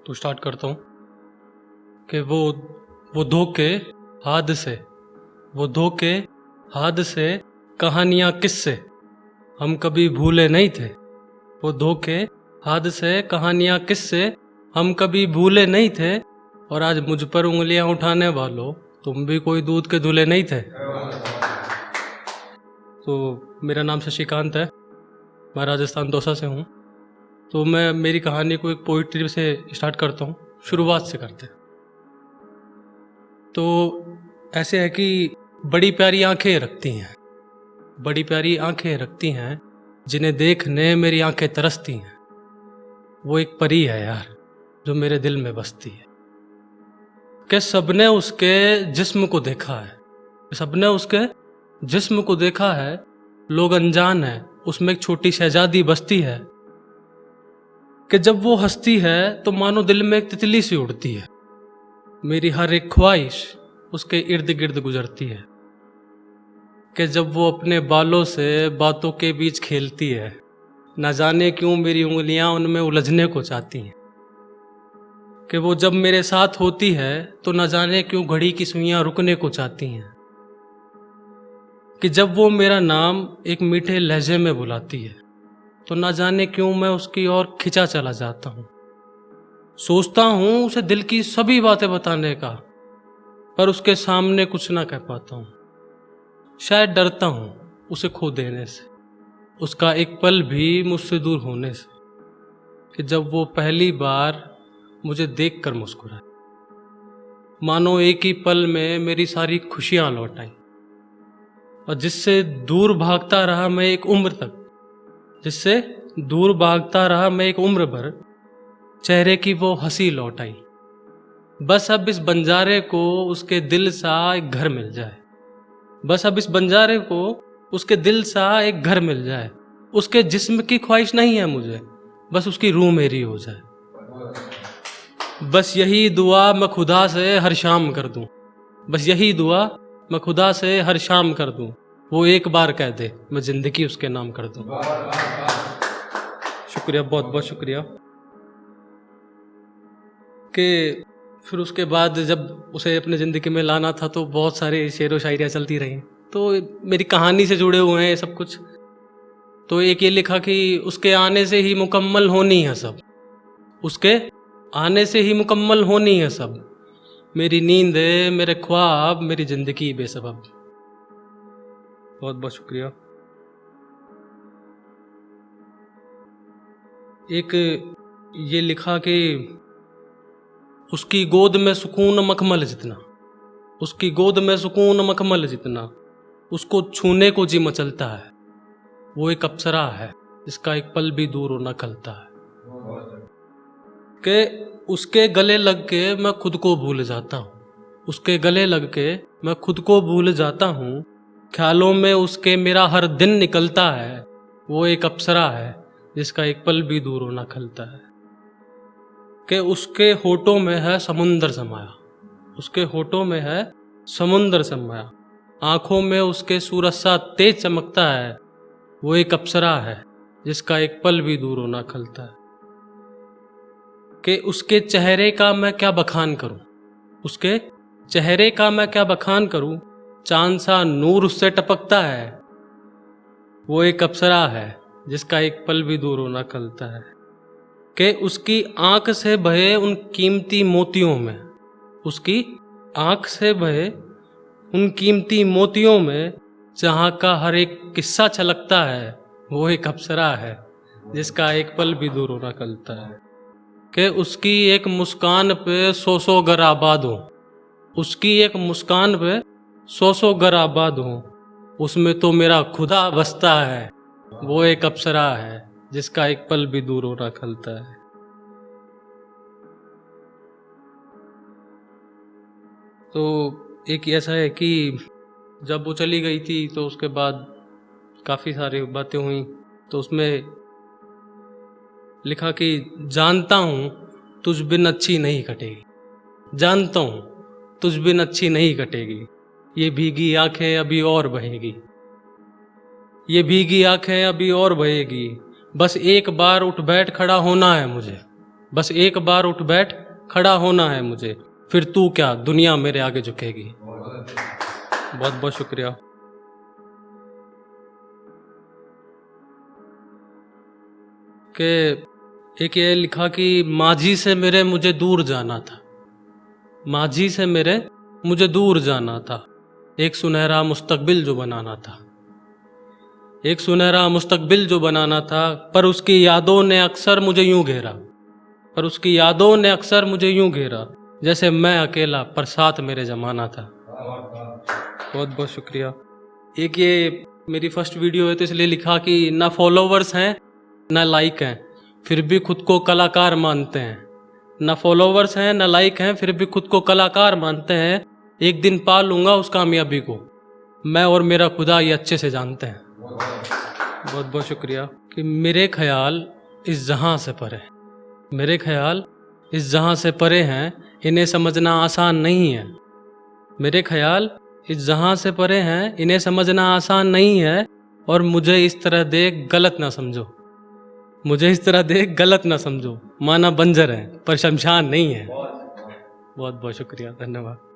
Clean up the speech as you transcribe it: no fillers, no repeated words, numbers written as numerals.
तो स्टार्ट करता हूँ कि वो धोखे हाथ से, वो धोखे हाथ से, कहानियाँ किससे हम कभी भूले नहीं थे। वो धोखे हाथ से, कहानियाँ किससे हम कभी भूले नहीं थे। और आज मुझ पर उंगलियां उठाने वालों, तुम भी कोई दूध के धुले नहीं थे। तो मेरा नाम शशिकांत है, मैं राजस्थान दौसा से हूँ। तो मैं मेरी कहानी को एक पोइट्री से स्टार्ट करता हूँ, शुरुआत से करते हैं। तो ऐसे है कि बड़ी प्यारी आंखें रखती हैं, बड़ी प्यारी आंखें रखती हैं, जिन्हें देखने मेरी आंखें तरसती हैं। वो एक परी है यार, जो मेरे दिल में बसती है। कि सबने उसके जिस्म को देखा है, सबने उसके जिस्म को देखा है। लोग अनजान है, उसमें एक छोटी शहजादी बसती है। कि जब वो हंसती है तो मानो दिल में एक तितली सी उड़ती है। मेरी हर एक ख्वाहिश उसके इर्द गिर्द गुजरती है। कि जब वो अपने बालों से बातों के बीच खेलती है, न जाने क्यों मेरी उंगलियां उनमें उलझने को चाहती हैं। कि वो जब मेरे साथ होती है तो न जाने क्यों घड़ी की सुइयां रुकने को चाहती हैं। कि जब वो मेरा नाम एक मीठे लहजे में बुलाती है तो न जाने क्यों मैं उसकी ओर खिंचा चला जाता हूँ। सोचता हूँ उसे दिल की सभी बातें बताने का, पर उसके सामने कुछ ना कह पाता हूँ। शायद डरता हूँ उसे खो देने से, उसका एक पल भी मुझसे दूर होने से। कि जब वो पहली बार मुझे देखकर मुस्कुराए, मानो एक ही पल में मेरी सारी खुशियाँ लौट आईं। और जिससे दूर भागता रहा मैं एक उम्र तक, जिससे दूर भागता रहा मैं एक उम्र भर, चेहरे की वो हंसी लौट आई। बस अब इस बंजारे को उसके दिल सा एक घर मिल जाए, बस अब इस बंजारे को उसके दिल सा एक घर मिल जाए। उसके जिस्म की ख्वाहिश नहीं है मुझे, बस उसकी रूह मेरी हो जाए। बस यही दुआ मैं खुदा से हर शाम कर दूं, बस यही दुआ मैं खुदा से हर शाम कर दूं। वो एक बार कह दे मैं जिंदगी उसके नाम कर दूं। शुक्रिया, बहुत बहुत शुक्रिया। कि फिर उसके बाद जब उसे अपने ज़िंदगी में लाना था तो बहुत सारे शेर व शायरियाँ चलती रहीं। तो मेरी कहानी से जुड़े हुए हैं ये सब कुछ। तो एक ये लिखा कि उसके आने से ही मुकम्मल होनी है सब, उसके आने से ही मुकम्मल होनी है सब। मेरी नींद, मेरे ख्वाब, मेरी ज़िंदगी बेसबब। बहुत बहुत शुक्रिया। एक ये लिखा कि उसकी गोद में सुकून मखमल जितना, उसकी गोद में सुकून मखमल जितना, उसको छूने को जी मचलता है। वो एक अप्सरा है जिसका एक पल भी दूर न खलता है। कि उसके गले लग के मैं खुद को भूल जाता हूँ, उसके गले लग के मैं खुद को भूल जाता हूँ। ख्यालों में उसके मेरा हर दिन निकलता है। वो एक अप्सरा है जिसका एक पल भी दूर न खलता है। कि उसके होठों में है समुंदर समाया, उसके होठों में है समुंदर समाया। आंखों में उसके सूरज सा तेज चमकता है। वो एक अप्सरा है जिसका एक पल भी दूर न खलता है। कि उसके चेहरे का मैं क्या बखान करूं, उसके चेहरे का मैं क्या बखान करूं। चांद सा नूर उससे टपकता है। वो एक अप्सरा है जिसका एक पल भी दूर न खलता है। कि उसकी आंख से बहे उन कीमती मोतियों में, उसकी आंख से बहे उन कीमती मोतियों में, जहाँ का हर एक किस्सा छलकता है। वो एक अप्सरा है जिसका एक पल भी दूर न खलता है। कि उसकी एक मुस्कान पे सौ सौ घर आबाद हो, उसकी एक मुस्कान पे सौ सौ घर आबाद हो, उसमें तो मेरा खुदा बसता है। वो एक अप्सरा है जिसका एक पल भी दूर न खलता है। तो एक ऐसा है कि जब वो चली गई थी तो उसके बाद काफ़ी सारी बातें हुई। तो उसमें लिखा कि जानता हूँ तुझ बिन अच्छी नहीं कटेगी, जानता हूँ तुझ बिन अच्छी नहीं कटेगी। ये भीगी आंखें अभी और बहेगी, ये भीगी आंखें अभी और बहेगी। बस एक बार उठ बैठ खड़ा होना है मुझे, बस एक बार उठ बैठ, खड़ा होना है मुझे, फिर तू क्या दुनिया मेरे आगे झुकेगी। बहुत बहुत शुक्रिया। कि एक ये लिखा कि माझी से मेरे मुझे दूर जाना था, माझी से मेरे मुझे दूर जाना था, एक सुनहरा मुस्तकबिल जो बनाना था, एक सुनहरा मुस्तकबिल जो बनाना था, पर उसकी यादों ने अक्सर मुझे यूं घेरा, पर उसकी यादों ने अक्सर मुझे यूं घेरा, जैसे मैं अकेला पर साथ मेरे जमाना था। बहुत बहुत शुक्रिया। एक ये मेरी फर्स्ट वीडियो है तो इसलिए लिखा कि ना फॉलोवर्स हैं ना लाइक हैं, फिर भी खुद को कलाकार मानते हैं। ना फॉलोवर्स हैं ना लाइक हैं, फिर भी खुद को कलाकार मानते हैं। एक दिन पा लूँगा उस कामयाबी को, मैं और मेरा खुदा ये अच्छे से जानते हैं। बहुत बहुत शुक्रिया। कि मेरे ख्याल इस जहां से परे, मेरे ख्याल इस जहां से परे हैं, इन्हें समझना आसान नहीं है। मेरे ख्याल इस जहां से परे हैं, इन्हें समझना आसान नहीं है। और मुझे इस तरह देख गलत ना समझो, मुझे इस तरह देख गलत ना समझो, माना बंजर है पर शमशान नहीं है। बहुत बहुत शुक्रिया, धन्यवाद।